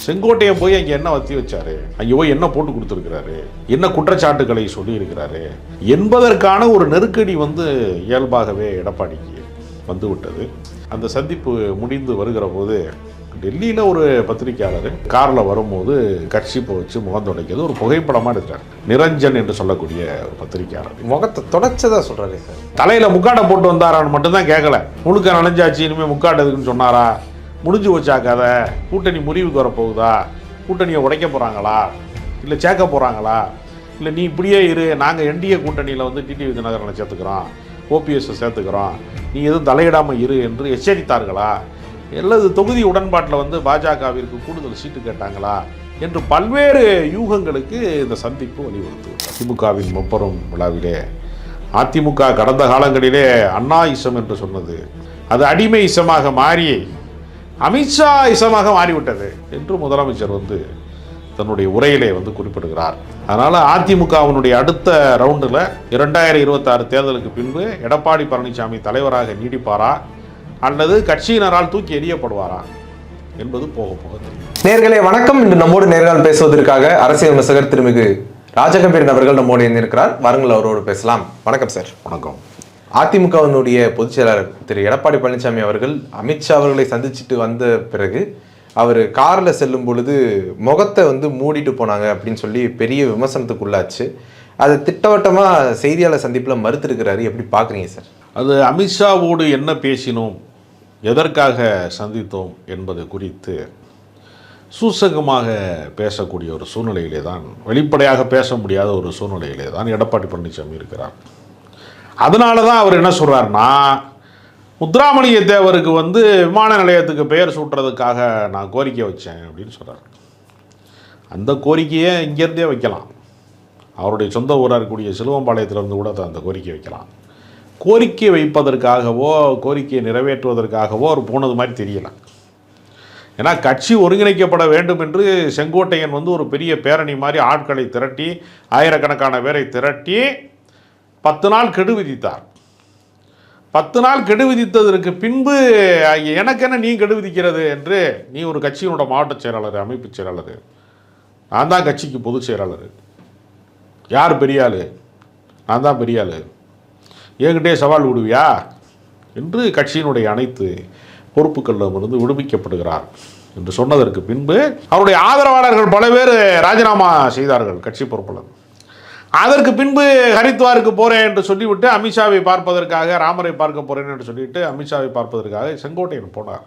செங்கோட்டையன் போய் அங்கே என்ன வத்தி வச்சாரு, அங்கே போய் என்ன போட்டு கொடுத்துருக்கிறாரு, என்ன குற்றச்சாட்டுகளை சொல்லி இருக்கிறாரு என்பதற்கான ஒரு நெருக்கடி இயல்பாகவே எடப்பாடிக்கு வந்துவிட்டது. அந்த சந்திப்பு முடிந்து வருகிற போது டெல்லியில் ஒரு பத்திரிகையாளர் காரில் வரும்போது கட்சிப்பை வச்சு முகம் துடைக்கிறது ஒரு புகைப்படமாக எடுக்கிறார். நிரஞ்சன் என்று சொல்லக்கூடிய ஒரு பத்திரிகையாளர் முகத்தை தொடச்சதா சொல்கிறாரு சார். தலையில் முக்காட்டை போட்டு வந்தாரான்னு மட்டும்தான் கேட்கல. முழுக்க நனைஞ்சாச்சு, இனிமேல் முக்காட்டு எதுக்குன்னு சொன்னாரா, முடிஞ்சு வச்சா கதை, கூட்டணி முறிவுக்கு வரப்போகுதா, கூட்டணியை உடைக்க போகிறாங்களா, இல்லை சேர்க்க போகிறாங்களா, இல்லை நீ இப்படியே இரு, நாங்கள் என்டிஏ கூட்டணியில் டிடிவி தினகரனை சேர்த்துக்கிறோம், ஓபிஎஸ்ஸை சேர்த்துக்கிறோம், நீ எதுவும் தலையிடாமல் இரு என்று எச்சரித்தார்களா, அல்லது தொகுதி உடன்பாட்டில் பாஜகவிற்கு கூடுதல் சீட்டு கேட்டாங்களா என்று பல்வேறு யூகங்களுக்கு இந்த சந்திப்பு வலியுறுத்துகிறது. திமுகவின் முப்பெரும் விழாவிலே அதிமுக கடந்த காலங்களிலே அண்ணா இசம் என்று சொன்னது அது அடிமை இசமாக மாறி அமித்ஷா இசமாக மாறிவிட்டது என்று முதலமைச்சர் தன்னுடைய உரையிலே குறிப்பிடுகிறார். அதனால் அதிமுகவினுடைய அடுத்த ரவுண்டில் 2026 தேர்தலுக்கு பின்பு எடப்பாடி பழனிசாமி தலைவராக நீடிப்பாரா அல்லது கட்சியினரால் தூக்கி எறியப்படுவாரா என்பது போக போக தெரியும். நேர்களே வணக்கம். இன்று நம்மோடு நேர்காணல் பேசுவதற்காக அரசியல் விமர்சகர் திருமிகு ராஜகம்பீரன் அவர்கள் நம்மோடு இணைந்திருக்கிறார். வாருங்கள், அவரோடு பேசலாம். வணக்கம் சார். வணக்கம். அதிமுகவினுடைய பொதுச் செயலாளர் திரு எடப்பாடி பழனிசாமி அவர்கள் அமித்ஷா அவர்களை சந்திச்சுட்டு வந்த பிறகு அவர் காரில் செல்லும் பொழுது முகத்தை மூடிட்டு போனாங்க அப்படின்னு சொல்லி பெரிய விமர்சனத்துக்குள்ளாச்சு. அது திட்டவட்டமாக செய்தியாளர் சந்திப்பில் மறுத்திருக்கிறாரு. எப்படி பார்க்குறீங்க சார்? அது அமித்ஷாவோடு என்ன பேசினோம், எதற்காக சந்தித்தோம் என்பது குறித்து சூசகமாக பேசக்கூடிய ஒரு சூழ்நிலையிலே தான், வெளிப்படையாக பேச முடியாத ஒரு சூழ்நிலையிலே தான் எடப்பாடி பழனிசாமி இருக்கிறார். அதனால தான் அவர் என்ன சொல்கிறாருன்னா, முத்துராமலிங்க தேவருக்கு விமான நிலையத்துக்கு பெயர் சூட்டுறதுக்காக நான் கோரிக்கை வச்சேன் அப்படின்னு சொல்கிறார். அந்த கோரிக்கையை இங்கேருந்தே வைக்கலாம், அவருடைய சொந்த ஊராக இருக்கக்கூடிய சிலுவம்பாளையத்திலிருந்து கூட அந்த கோரிக்கை வைக்கலாம். கோரிக்கை வைப்பதற்காகவோ கோரிக்கையை நிறைவேற்றுவதற்காகவோ அவர் போனது மாதிரி தெரியல. ஏன்னா கட்சி ஒருங்கிணைக்கப்பட வேண்டும் என்று செங்கோட்டையன் ஒரு பெரிய பேரணி மாதிரி ஆட்களை திரட்டி, ஆயிரக்கணக்கான பேரை திரட்டி 10 நாள் கெடு விதித்தார். 10 நாள் கெடு விதித்ததற்கு பின்பு எனக்கென்ன நீ கெடு விதிக்கிறது என்று, நீ ஒரு கட்சியினோட மாவட்ட செயலாளர், அமைப்பு செயலாளர், நான் தான் கட்சிக்கு பொதுச் செயலாளர், யார் பெரிய ஆள், நான் தான் பெரிய ஆள், என்கிட்டே சவால் விடுவியா என்று கட்சியினுடைய அனைத்து பொறுப்புகளிலிருந்து விடுவிக்கப்படுகிறார் என்று சொன்னதற்கு பின்பு அவருடைய ஆதரவாளர்கள் பல பேர் ராஜினாமா செய்தார்கள் கட்சி பொறுப்பில். அதற்கு பின்பு ஹரித்வாருக்கு போகிறேன் என்று சொல்லிவிட்டு அமித்ஷாவை பார்ப்பதற்காக, ராமரை பார்க்க போகிறேன் என்று சொல்லிவிட்டு அமித்ஷாவை பார்ப்பதற்காக செங்கோட்டையன் போனார்.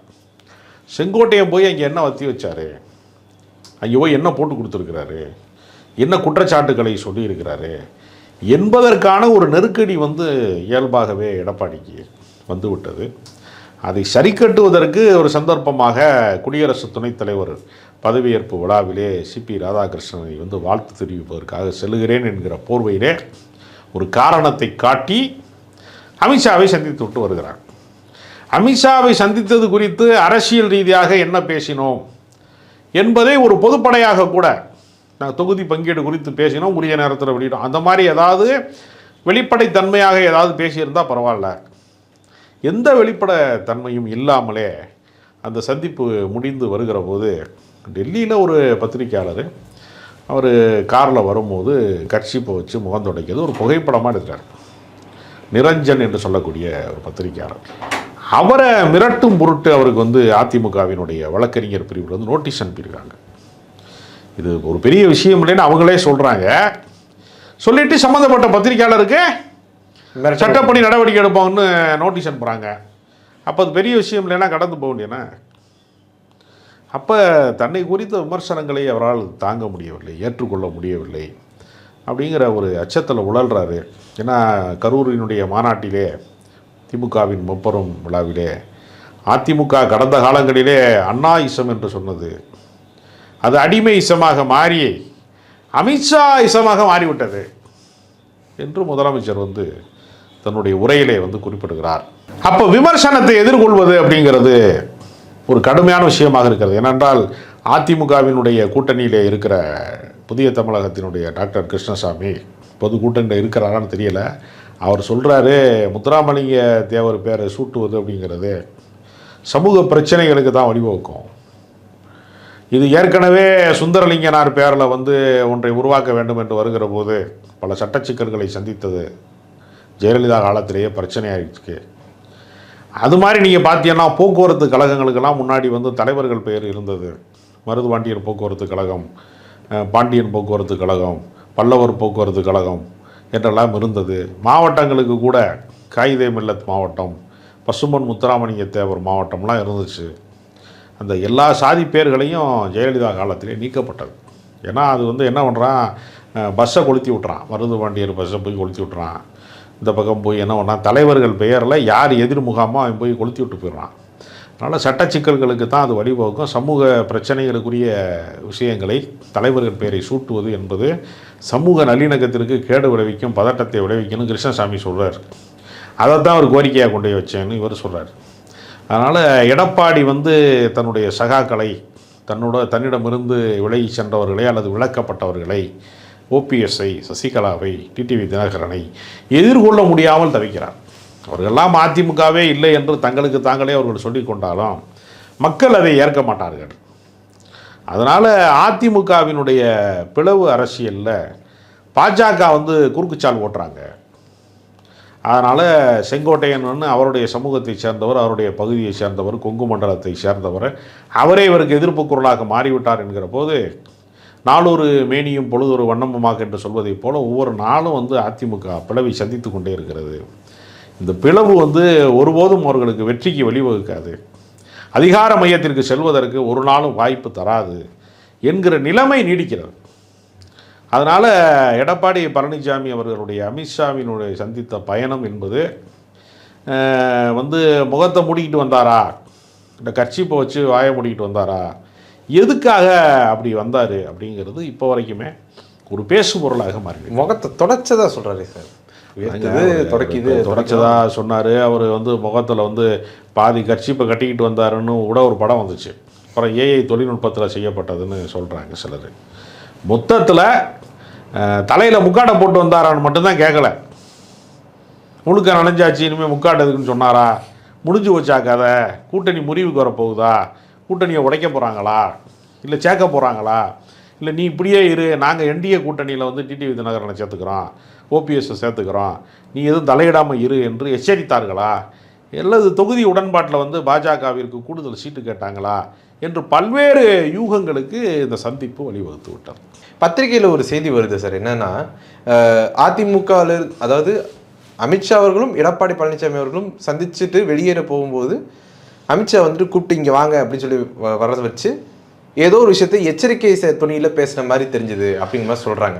செங்கோட்டையன் போய் அங்கே என்ன வத்தி வச்சார், அங்கே போய் என்ன போட்டு கொடுத்துருக்கிறாரு, என்ன குற்றச்சாட்டுகளை சொல்லியிருக்கிறாரு என்பதற்கான ஒரு நெருக்கடி இயல்பாகவே எடப்பாடிக்கு வந்துவிட்டது. அதை சரி கட்டுவதற்கு ஒரு சந்தர்ப்பமாக குடியரசு துணைத் தலைவர் பதவியேற்பு விழாவிலே சிபி ராதாகிருஷ்ணனை வாழ்த்து தெரிவிப்பதற்காக செல்கிறேன் என்கிற போர்வையிலே ஒரு காரணத்தை காட்டி அமித்ஷாவை சந்தித்து விட்டு வருகிறார். அமித்ஷாவை சந்தித்தது குறித்து அரசியல் ரீதியாக என்ன பேசினோம் என்பதை ஒரு பொதுப்படையாக கூட, நாங்கள் தொகுதி பங்கீடு குறித்து பேசினோம், உரிய நேரத்தில் வெளியிட்டோம், அந்த மாதிரி ஏதாவது வெளிப்படைத்தன்மையாக ஏதாவது பேசியிருந்தால் பரவாயில்ல. எந்த வெளிப்படைத்தன்மையும் இல்லாமலே அந்த சந்திப்பு முடிந்து வருகிற போது டெல்லியில் ஒரு பத்திரிகையாளர் அவர் காரில் வரும்போது கட்சிப்பை வச்சு முகம் துடைக்கிறது ஒரு புகைப்படமாக எடுக்கிறார். நிரஞ்சன் என்று சொல்லக்கூடிய ஒரு பத்திரிகையாளர் அவரை மிரட்டும் பொருட்டு அவருக்கு அதிமுகவினுடைய வழக்கறிஞர் பிரிவில் நோட்டீஸ் அனுப்பியிருக்காங்க. இது ஒரு பெரிய விஷயம் இல்லைன்னு அவங்களே சொல்கிறாங்க. சொல்லிட்டு சம்மந்தப்பட்ட பத்திரிகையாளருக்கு சட்டப்படி நடவடிக்கை எடுப்பாங்கன்னு நோட்டீஸ் அனுப்புகிறாங்க. அப்போ அது பெரிய விஷயம் இல்லைன்னா கடந்து போக வேண்டியனா. அப்போ தன்னை குறித்த விமர்சனங்களை அவரால் தாங்க முடியவில்லை, ஏற்றுக்கொள்ள முடியவில்லை அப்படிங்கிற ஒரு அச்சத்தில் உழல்றாரு. ஏன்னா கரூரினுடைய மாநாட்டிலே, திமுகவின் முப்பெரும் விழாவிலே அதிமுக கடந்த காலங்களிலே அண்ணா இசம் என்று சொன்னது அது அடிமை இசமாக மாறி அமித்ஷா இசமாக மாறிவிட்டது என்று முதலமைச்சர் தன்னுடைய உரையிலே குறிப்பிடுகிறார். அப்போ விமர்சனத்தை எதிர்கொள்வது அப்படிங்கிறது ஒரு கடுமையான விஷயமாக இருக்கிறது. ஏனென்றால் அதிமுகவினுடைய கூட்டணியிலே இருக்கிற புதிய தமிழகத்தினுடைய டாக்டர் கிருஷ்ணசாமி பொது கூட்டணியில் இருக்கிறாரான்னு தெரியல, அவர் சொல்கிறாரு முத்துராமலிங்க தேவர் பேரை சூட்டுவது அப்படிங்கிறது சமூக பிரச்சனைகளுக்கு தான் வழிவகுக்கும். இது ஏற்கனவே சுந்தரலிங்கனார் பேரில் வந்து ஒன்றை உருவாக்க வேண்டும் என்று வருகிற போது பல சட்ட சிக்கல்களை சந்தித்தது ஜெயலலிதா காலத்திலேயே பிரச்சனையாயிடுச்சு. அது மாதிரி நீங்கள் பார்த்தீங்கன்னா போக்குவரத்து கழகங்களுக்கெல்லாம் முன்னாடி வந்து தலைவர்கள் பெயர் இருந்தது. மருதுபாண்டியர் போக்குவரத்து கழகம், பாண்டியன் போக்குவரத்து கழகம், பல்லவர் போக்குவரத்து கழகம் என்றெல்லாம் இருந்தது. மாவட்டங்களுக்கு கூட காயிதே மில்லத் மாவட்டம், பசும்பொன் முத்துராமலிங்க தேவர் மாவட்டம்லாம் இருந்துச்சு. அந்த எல்லா சாதி பேர்களையும் ஜெயலலிதா காலத்திலே நீக்கப்பட்டது. ஏன்னா அது வந்து என்ன பண்ணுறான், பஸ்ஸை கொளுத்தி விட்றான், மருதுபாண்டியர் பஸ்ஸை போய் கொளுத்தி விட்றான். இந்த பக்கம் போய் என்ன பண்ணால் தலைவர்கள் பெயரில் யார் எதிர் முகாமோ அவன் போய் கொளுத்தி விட்டு போயிடுறான். அதனால் சட்ட சிக்கல்களுக்கு தான் அது வழிவகுக்கும். சமூக பிரச்சனைகளுக்குரிய விஷயங்களை தலைவர்கள் பெயரை சூட்டுவது என்பது சமூக நல்லிணக்கத்திற்கு கேடு விளைவிக்கும், பதட்டத்தை விளைவிக்கணும் கிருஷ்ணசாமி சொல்கிறார். அதை தான் அவர் கோரிக்கையாக கொண்டு வச்சேன்னு இவர் சொல்கிறார். அதனால் எடப்பாடி வந்து தன்னுடைய சகாக்களை, தன்னிடமிருந்து விலகி சென்றவர்களை அல்லது விலக்கப்பட்டவர்களை, ஓபிஎஸ்ஐ, சசிகலாவை, டிடிவி தினகரனை எதிர்கொள்ள முடியாமல் தவிக்கிறார். அவர்களெல்லாம் அதிமுகவே இல்லை என்று தங்களுக்கு தாங்களே அவர்கள் சொல்லிக் கொண்டாலும் மக்கள் அதை ஏற்க மாட்டார்கள். அதனால் அதிமுகவினுடைய பிளவு அரசியலில் பாஜக வந்து குறுக்குச்சால் ஓட்டுறாங்க. அதனால் செங்கோட்டையன் அவருடைய சமூகத்தை சேர்ந்தவர், அவருடைய பகுதியை சேர்ந்தவர், கொங்கு மண்டலத்தை சேர்ந்தவர், அவரே இவருக்கு எதிர்ப்பு குரலாக மாறிவிட்டார் என்கிற போது நாளொரு மேனியும் பொழுதொரு வண்ணமுமாக என்று சொல்வதைப் போல ஒவ்வொரு நாளும் வந்து அதிமுக பிளவை சந்தித்து கொண்டே இருக்கிறது. இந்த பிளவு வந்து ஒருபோதும் அவர்களுக்கு வெற்றிக்கு வழிவகுக்காது, அதிகார மையத்திற்கு செல்வதற்கு ஒரு நாளும் வாய்ப்பு தராது என்கிற நிலைமை நீடிக்கிறது. அதனால் எடப்பாடி பழனிசாமி அவர்களுடைய அமித்ஷாவினுடைய சந்தித்த பயணம் என்பது வந்து முகத்தை மூடிக்கிட்டு வந்தாரா, இந்த கர்ச்சீப்பை வச்சு வாயை மூடிக்கிட்டு வந்தாரா, எதுக்காக அப்படி வந்தார் அப்படிங்கிறது இப்போ வரைக்குமே ஒரு பேசு பொருளாக மாறி. முகத்தை தொடச்சதா சொல்கிறாரு சார், தொடச்சதா சொன்னார். அவர் வந்து முகத்தில் வந்து பாதி கர்ச்சீப்பை கட்டிக்கிட்டு வந்தாருன்னு கூட ஒரு படம் வந்துச்சு. அப்புறம் ஏஐ தொழில்நுட்பத்தில் செய்யப்பட்டதுன்னு சொல்கிறாங்க சிலர். மொத்தத்தில் தலையில் முக்காடை போட்டு வந்தாரான்னு மட்டும்தான் கேட்கல. முழுக்க நனைஞ்சாச்சு, இனிமேல் முக்காட்டதுக்குன்னு சொன்னாரா, முடிஞ்சு வச்சா கதை, கூட்டணி முறிவுக்கு வரப்போகுதா, கூட்டணியை உடைக்க போகிறாங்களா, இல்லை சேர்க்க போகிறாங்களா, இல்லை நீ இப்படியே இரு, நாங்கள் என்டிஏ கூட்டணியில் வந்து டிடிவி தினகரனை சேர்த்துக்கிறோம், ஓபிஎஸ்ஸை சேர்த்துக்கிறோம், நீ எதுவும் தலையிடாமல் இரு என்று எச்சரித்தார்களா, அல்லது தொகுதி உடன்பாட்டில் வந்து பாஜகவிற்கு கூடுதல் சீட்டு கேட்டாங்களா என்று பல்வேறு யூகங்களுக்கு இந்த சந்திப்பு வழிவகுத்து விட்டார். பத்திரிகையில் ஒரு செய்தி வருது சார், என்னன்னா அதிமுகவில், அதாவது அமித்ஷா அவர்களும் எடப்பாடி பழனிசாமி அவர்களும் சந்திச்சுட்டு வெளியேற போகும்போது அமித்ஷா வந்துட்டு கூப்பிட்டு இங்கே வாங்க அப்படின்னு சொல்லி வர்றதை வச்சு ஏதோ ஒரு விஷயத்தை எச்சரிக்கை துணியில் பேசுன மாதிரி தெரிஞ்சுது அப்படிங்கிற மாதிரி சொல்கிறாங்க.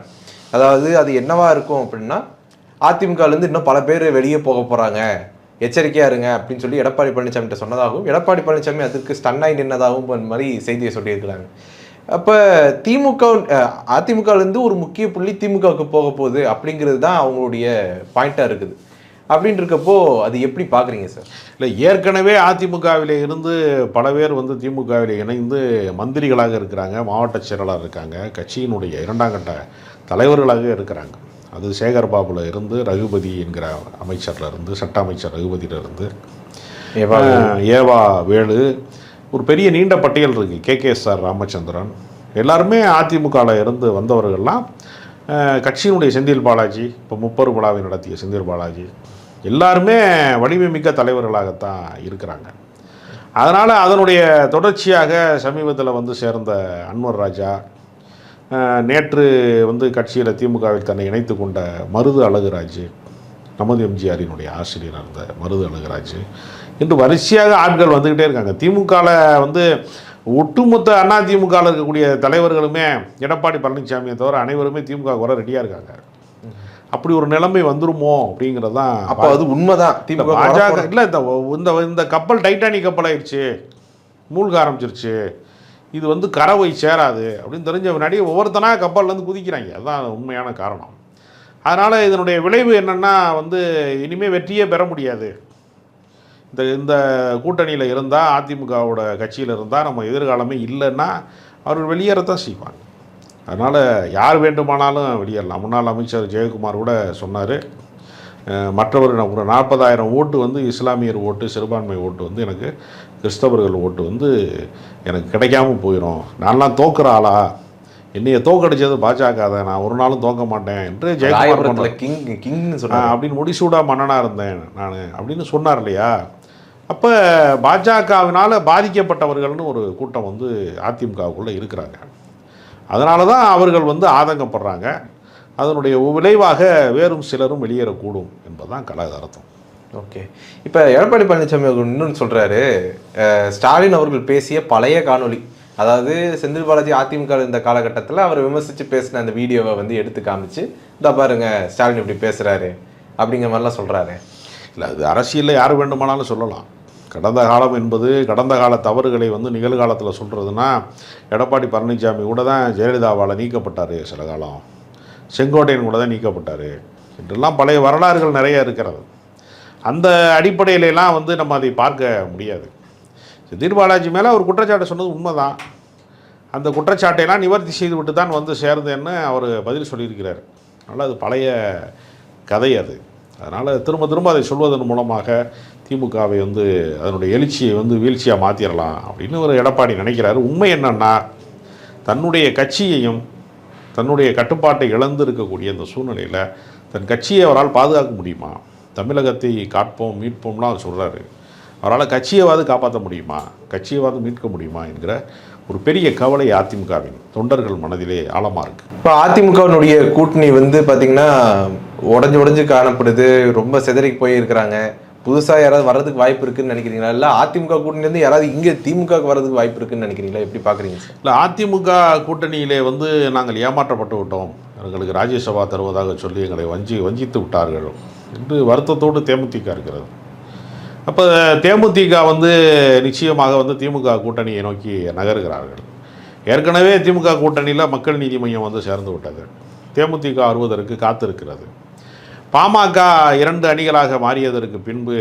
அதாவது அது என்னவா இருக்கும் அப்படின்னா, அதிமுகலேருந்து இன்னும் பல பேர் வெளியே போக போகிறாங்க, எச்சரிக்கையாக இருங்க அப்படின்னு சொல்லி எடப்பாடி பழனிசாமிகிட்ட சொன்னதாகவும், எடப்பாடி பழனிசாமி அதுக்கு ஸ்டன்னாகி நின்னதாகவும் அந்த மாதிரி செய்தியை சொல்லியிருக்கிறாங்க. அப்போ அதிமுகலேருந்து ஒரு முக்கிய புள்ளி திமுகவுக்கு போக போகுது அப்படிங்கிறது தான் அவங்களுடைய பாயிண்ட்டாக இருக்குது. அப்படின்னு இருக்கப்போ அது எப்படி பார்க்குறீங்க சார்? இல்லை, ஏற்கனவே அதிமுகவிலே இருந்து பல பேர் வந்து திமுகவில் இணைந்து மந்திரிகளாக இருக்கிறாங்க, மாவட்ட செயலாளர் இருக்காங்க, கட்சியினுடைய இரண்டாம் கட்ட தலைவர்களாக இருக்கிறாங்க. அது சேகர் பாபுல இருந்து ரகுபதி என்கிற அமைச்சரில் இருந்து, சட்ட அமைச்சர் ரகுபதியிலிருந்து ஏவா வேலு, ஒரு பெரிய நீண்ட பட்டியல் இருக்குது. KKSR ராமச்சந்திரன், எல்லாருமே அதிமுகவில் இருந்து வந்தவர்கள்லாம் கட்சியினுடைய செந்தில் பாலாஜி, இப்போ முப்பெரும் விழாவை நடத்திய செந்தில் பாலாஜி, எல்லாருமே வலிமை மிக்க தலைவர்களாகத்தான் இருக்கிறாங்க. அதனால் அதனுடைய தொடர்ச்சியாக சமீபத்தில் வந்து சேர்ந்த அன்வர் ராஜா, நேற்று வந்து கட்சியில் திமுகவில் தன்னை இணைத்து கொண்ட மருது அழகுராஜ், நமது எம்ஜிஆரினுடைய ஆசிரியர் இருந்த மருது அழகுராஜ், இன்று வரிசையாக ஆட்கள் வந்துக்கிட்டே இருக்காங்க. திமுகவில் வந்து ஒட்டுமொத்த அதிமுகவில் இருக்கக்கூடிய தலைவர்களுமே எடப்பாடி பழனிசாமியை தவிர அனைவருமே திமுக வர ரெடியாக இருக்காங்க. அப்படி ஒரு நிலைமை வந்துருமோ அப்படிங்கிறது தான். அப்போ அது உண்மைதான். திமுக பாஜக இல்லை, இந்த கப்பல் டைட்டானிக் கப்பல் ஆயிடுச்சு, மூழ்க ஆரம்பிச்சிருச்சு, இது வந்து கரவை சேராது அப்படின்னு தெரிஞ்ச முன்னாடி ஒவ்வொருத்தனாக கப்பல்லேருந்து குதிக்கிறாங்க. அதுதான் உண்மையான காரணம். அதனால் இதனுடைய விளைவு என்னென்னா வந்து இனிமேல் வெற்றியே பெற முடியாது. இந்த கூட்டணியில் இருந்தால், அதிமுகவோட கட்சியில் இருந்தால் நம்ம எதிர்காலமே இல்லைன்னா அவர்கள் வெளியேறத்தான் செய்வாங்க. அதனால் யார் வேண்டுமானாலும் வெளியேறலாம். முன்னாள் அமைச்சர் ஜெயக்குமார் கூட சொன்னார், மற்றவர் ஒரு 40,000 ஓட்டு வந்து இஸ்லாமியர் ஓட்டு, சிறுபான்மை ஓட்டு வந்து எனக்கு கிறிஸ்தவர்கள் ஓட்டு வந்து எனக்கு கிடைக்காம போயிடும், நான்லாம் தோக்குற ஆளா, என்னைய தோக்கடிச்சது பாஜக தான், நான் ஒரு நாளும் தோக்க மாட்டேன் என்று ஜெயக்குமார் அப்படின்னு முடிசூடா மன்னனாக இருந்தேன் நான் அப்படின்னு சொன்னார் இல்லையா. அப்போ பாஜகவினால் பாதிக்கப்பட்டவர்கள்னு ஒரு கூட்டம் வந்து அதிமுகவுக்குள்ளே இருக்கிறாங்க. அதனால தான் அவர்கள் வந்து ஆதங்கப்படுறாங்க. அதனுடைய விளைவாக வேறும் சிலரும் வெளியேறக்கூடும் என்பதுதான் கலகரத்தம். ஓகே, இப்போ எடப்பாடி பழனிசாமி அவர்கள் இன்னொன்று சொல்கிறாரு, ஸ்டாலின் அவர்கள் பேசிய பழைய காணொலி, அதாவது செந்தில் பாலாஜி அதிமுக இந்த காலகட்டத்தில் அவர் விமர்சித்து பேசின அந்த வீடியோவை வந்து எடுத்து காமிச்சு, இந்த பாருங்க ஸ்டாலின் இப்படி பேசுகிறாரு அப்படிங்கிற மாதிரிலாம் சொல்கிறாரு. இல்லை, அது அரசியலில் யார் வேண்டுமானாலும் சொல்லலாம். கடந்த காலம் என்பது கடந்த கால தவறுகளை வந்து நிகழ்காலத்தில் சொல்கிறதுனா, எடப்பாடி பழனிசாமி கூட தான் ஜெயலலிதாவால் நீக்கப்பட்டார், சில காலம் செங்கோட்டையன் கூட தான் நீக்கப்பட்டார் என்றெல்லாம் பழைய வரலாறுகள் நிறைய இருக்கிறது. அந்த அடிப்படையிலலாம் வந்து நம்ம அதை பார்க்க முடியாது. செந்தில் பாலாஜி மேலே அவர் குற்றச்சாட்டை சொன்னது உண்மைதான். அந்த குற்றச்சாட்டையெல்லாம் நிவர்த்தி செய்துவிட்டு தான் வந்து சேர்ந்தேன்னு அவர் பதில் சொல்லியிருக்கிறார். அதனால் அது பழைய கதை அது. அதனால் திரும்ப திரும்ப அதை சொல்வதன் மூலமாக திமுகவை வந்து அதனுடைய எழுச்சியை வந்து வீழ்ச்சியாக மாற்றிடலாம் அப்படின்னு ஒரு எடப்பாடி நினைக்கிறாரு. உண்மை என்னன்னா, தன்னுடைய கட்சியையும் தன்னுடைய கட்டுப்பாட்டை இழந்து இருக்கக்கூடிய இந்த சூழ்நிலையில் தன் கட்சியை அவரால் பாதுகாக்க முடியுமா? தமிழகத்தை காப்போம் மீட்போம்லாம் அவர் சொல்கிறாரு. அவரால் கட்சியைவாது காப்பாற்ற முடியுமா, கட்சியைவாது மீட்க முடியுமா என்கிற ஒரு பெரிய கவலை அதிமுகவின் தொண்டர்கள் மனதிலே ஆழமாக இருக்குது. இப்போ அதிமுகவினுடைய கூட்டணி வந்து பார்த்திங்கன்னா உடஞ்சு காணப்படுது, ரொம்ப சிதறிக்கு போயிருக்கிறாங்க. புதுசாக யாராவது வர்றதுக்கு வாய்ப்பு இருக்குன்னு நினைக்கிறீங்களா, இல்லை அதிமுக கூட்டணியிலேருந்து யாராவது இங்கே திமுகவுக்கு வர்றதுக்கு வாய்ப்பு இருக்குன்னு நினைக்கிறீங்களா, எப்படி பார்க்குறீங்க சார்? இல்லை, அதிமுக கூட்டணியிலே வந்து நாங்கள் ஏமாற்றப்பட்டு விட்டோம், எங்களுக்கு ராஜ்யசபா தருவதாக சொல்லி எங்களை வஞ்சித்து விட்டார்கள் என்று வருத்தத்தோடு தேமுதிக இருக்கிறது. அப்போ தேமுதிக வந்து நிச்சயமாக வந்து திமுக கூட்டணியை நோக்கி நகர்கிறார்கள். ஏற்கனவே திமுக கூட்டணியில் மக்கள் நீதி மையம் வந்து சேர்ந்து விட்டது. தேமுதிக வருவதற்கு காத்திருக்கிறது. பாமக 2 அணிகளாக மாறியதற்கு பின்பு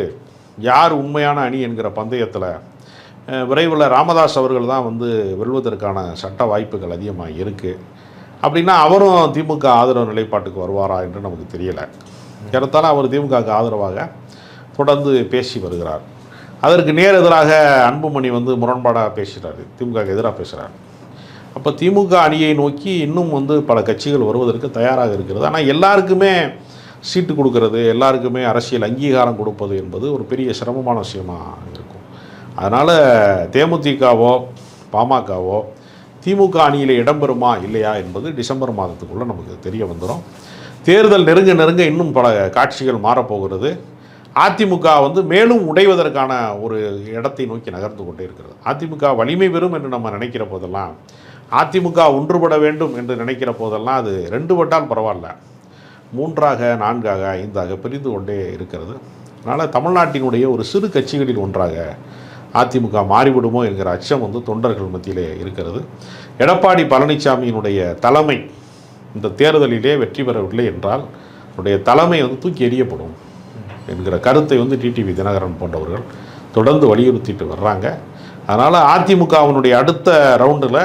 யார் உண்மையான அணி என்கிற பந்தயத்தில் விரைவில் ராமதாஸ் அவர்கள் தான் வந்து வெல்வதற்கான சட்ட வாய்ப்புகள் அதிகமாக இருக்குது. அப்படின்னா அவரும் திமுக ஆதரவு நிலைப்பாட்டுக்கு வருவாரா என்று நமக்கு தெரியலை. ஏறத்தாழ அவர் திமுகவுக்கு ஆதரவாக தொடர்ந்து பேசி வருகிறார். அதற்கு நேர் எதிராக அன்புமணி வந்து முரண்பாடாக பேசுகிறாரு, திமுகவுக்கு எதிராக பேசுகிறார். அப்போ திமுக அணியை நோக்கி இன்னும் வந்து பல கட்சிகள் வருவதற்கு தயாராக இருக்கிறது. ஆனால் எல்லாருக்குமே சீட்டு கொடுக்கறது, எல்லாருக்குமே அரசியல் அங்கீகாரம் கொடுப்பது என்பது ஒரு பெரிய சிரமமான விஷயமாக இருக்கும். அதனால் தேமுதிகவோ பாமகவோ திமுக அணியில் இடம்பெறுமா இல்லையா என்பது டிசம்பர் மாதத்துக்குள்ளே நமக்கு தெரிய வந்துடும். தேர்தல் நெருங்க இன்னும் பல காட்சிகள் மாறப்போகிறது. அதிமுக வந்து மேலும் உடைவதற்கான ஒரு இடத்தை நோக்கி நகர்ந்து கொண்டே இருக்கிறது. அதிமுக வலிமை பெறும் என்று நம்ம நினைக்கிற போதெல்லாம், அதிமுக ஒன்றுபட வேண்டும் என்று நினைக்கிற போதெல்லாம் அது 2 பட்டால் பரவாயில்ல, 3ஆக 4ஆக 5ஆக பிரிந்து கொண்டே இருக்கிறது. அதனால் தமிழ்நாட்டினுடைய ஒரு சிறு கட்சிகளில் ஒன்றாக அதிமுக மாறிவிடுமோ என்கிற அச்சம் வந்து தொண்டர்கள் மத்தியிலே இருக்கிறது. எடப்பாடி பழனிசாமியினுடைய தலைமை இந்த தேர்தலிலே வெற்றி பெறவில்லை என்றால் அவருடைய தலைமை வந்து தூக்கி எறியப்படும் என்கிற கருத்தை வந்து டிடிவி தினகரன் போன்றவர்கள் தொடர்ந்து வலியுறுத்திட்டு வர்றாங்க. அதனால் அதிமுகவினுடைய அடுத்த ரவுண்டில்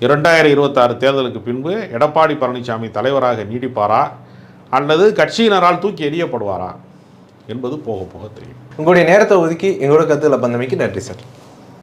2026 தேர்தலுக்கு பின்பு எடப்பாடி பழனிசாமி தலைவராக நீடிப்பாரா அல்லது கட்சியினரால் தூக்கி எறியப்படுவாரா என்பது போக போக தெரியும். உங்களுடைய நேரத்தை ஒதுக்கி எங்களோட கருத்துக்களை பந்தமைக்கு நன்றி சார்.